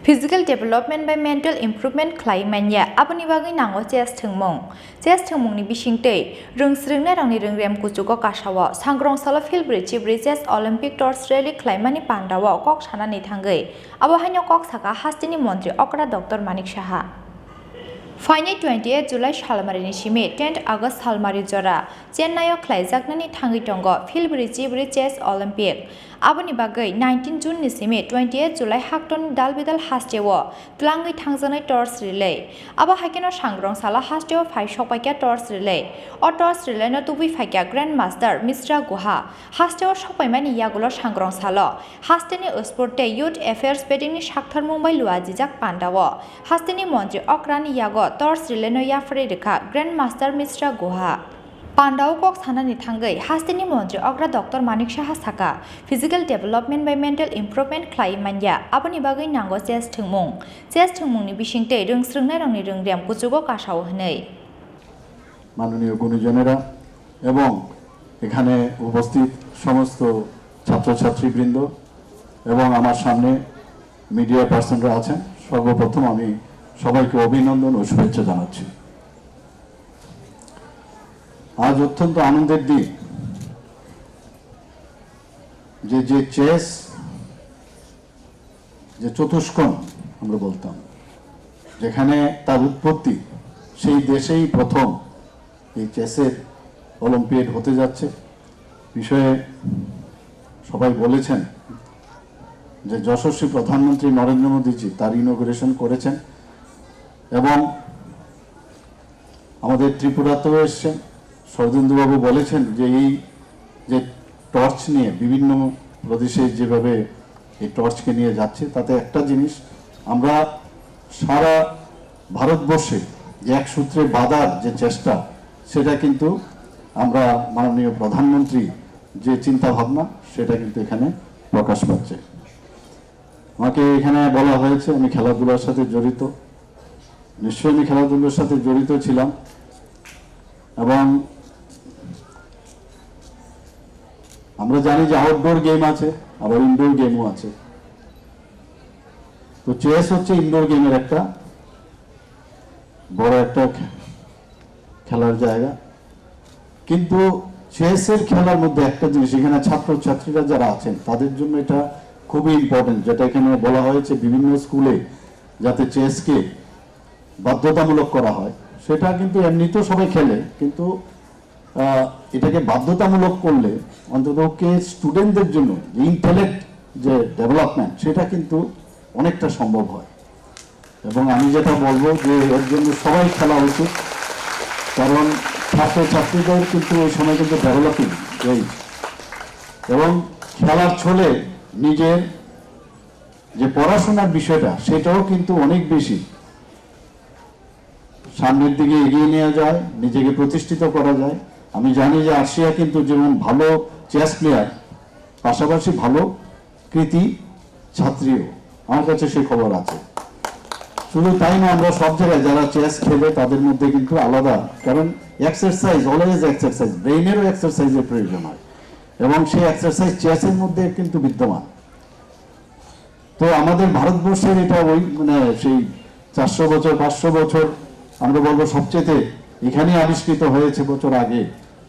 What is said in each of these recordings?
Physical development by mental improvement claimanya aboni bagai nango chess thungmung ni bisingtei rungsrungna rangni rungrem kuchuko kasawa Sangrongsalo Philbwrichibwrwi chess Olympic torch rally claimani pandawa kok sanani thangai abo haino kok saka Hasteni mantri okra Dr. Manik Saha Phaiwi 28 July salmarini simi 10 August salmari jora Chennai o khlaijaknani thangi tongo Philbwrichibwrwi chess Olympiad aboni bagai 19 June ni simi 28 July hakton dalbidal Hasteo tlangi thangjanai torch relay abo haikeno Sangrongsalo Hasteo Sokphaikha torch relay o torch relay no tubi phaikha grandmaster Mr. Guha Hasteo Sokphaimani yagulo Sangrongsalo Hasteni sporte youth affairs betting ni sakthar Mumbai luajijak pandawo Hasteni mantri okrani yago torch relay no yafre rekha grandmaster Mr. Guha Pandau kok sanani thangai Hasteni mantri okra Dr. Manik Saha saka physical development by mental improvement claimanya aboni bagai nango chess thungmung ni bisingtei rungsrungnai rangni rungrem kuchugo kasao hnei মাননীয় গুণীজনেরা এবং এখানে উপস্থিত সমস্ত ছাত্রছাত্রীবৃন্দ এবং আমার সামনে media পার্সনরা আছেন সর্বপ্রথম আমি সবাইকে অভিনন্দন ও শুভেচ্ছা জানাচ্ছি আজ অত্যন্ত আনন্দের দিন যে চেস যে চতুষ্কোণ আমরা বলতাম যেখানে তার উৎপত্তি সেই দেশেই প্রথম এই চেসের অলিম্পিয়াড হতে যাচ্ছে বিষয়ে সবাই বলেছেন যে যশস্বী প্রধানমন্ত্রী নরেন্দ্র মোদীজি তার ইনঅগ্রেশন করেছেন এবং আমাদের ত্রিপুরাতেও এসছেন শরদিন্দুবাবু বলেছেন যে এই যে টর্চ নিয়ে বিভিন্ন প্রদেশে যেভাবে এই টর্চকে নিয়ে যাচ্ছে তাতে একটা জিনিস আমরা সারা ভারতবর্ষে যে এক সূত্রে বাঁধার যে চেষ্টা সেটা কিন্তু আমরা মাননীয় প্রধানমন্ত্রী যে চিন্তা ভাবনা সেটা কিন্তু এখানে প্রকাশ পাচ্ছে আমাকে এখানে বলা হয়েছে আমি খেলাধুলার সাথে জড়িত নিশ্চয়ই আমি খেলাধুলার সাথে জড়িত ছিলাম এবং আমরা জানি যে আউটডোর গেম আছে আবার ইনডোর গেমও আছে তো চেস হচ্ছে ইনডোর গেমের একটা বড় একটা খেলার জায়গা কিন্তু চেসের খেলার মধ্যে একটা জিনিস এখানে ছাত্রছাত্রীরা যারা আছেন তাদের জন্য এটা খুবই ইম্পর্টেন্ট যেটা এখানে বলা হয়েছে বিভিন্ন স্কুলে যাতে চেসকে বাধ্যতামূলক করা হয় সেটা কিন্তু এমনিতেও সবাই খেলে কিন্তু এটাকে বাধ্যতামূলক করলে অন্তত স্টুডেন্টদের জন্য ইন্টেলেক্ট যে ডেভেলপমেন্ট সেটা কিন্তু অনেকটা সম্ভব হয় এবং আমি যেটা বলবো যে এর জন্য সবাই খেলা উচিত কারণ ছাত্রছাত্রীদের কিন্তু ওই সময় কিন্তু ডেভেলপিং এই এবং খেলার ছলে নিজের যে পড়াশোনার বিষয়টা সেটাও কিন্তু অনেক বেশি সামনের দিকে এগিয়ে নেওয়া যায় নিজেকে প্রতিষ্ঠিত করা যায় আমি জানি যে আর্শিয়া কিন্তু যেমন ভালো চেস প্লেয়ার পাশাপাশি ভালো কৃতি ছাত্রীও আমার কাছে সেই খবর আছে শুধু তাই না আমরা সব জায়গায় যারা চেস খেলে তাদের মধ্যে কিন্তু আলাদা কারণ এক্সারসাইজ অলওয়েজ এক্সারসাইজ ব্রেইনেরও এক্সারসাইজের প্রয়োজন হয় এবং সেই এক্সারসাইজ চেসের মধ্যে কিন্তু বিদ্যমান তো আমাদের ভারতবর্ষের এটা ওই মানে সেই 400 বছর 500 বছর আমরা বলবো সবচেয়ে এখানে আবিষ্কৃত হয়েছে বছর আগে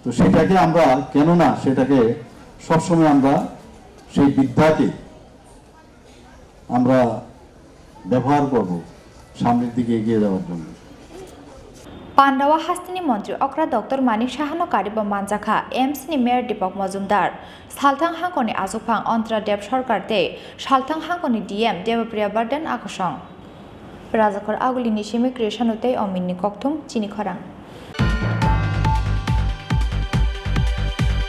তো সেটাকে আমরা কেন না সেটাকে সবসময় আমরা সেই বিদ্যাকে আমরা ব্যবহার করব সামনের দিকে এগিয়ে যাওয়ার জন্য Pandawa Hasteni mantri okra Dr. Manik Saha no karibo manjakha MC ni Mayor Deepak Majumdar Salthang hangkoni Azuphang Ontra Deb Sarkar te Salthang hangkoni DM Philbwrichibwrwi akosong Rajakor aguli ni simi creation utei ominni kokthum Chini Khorang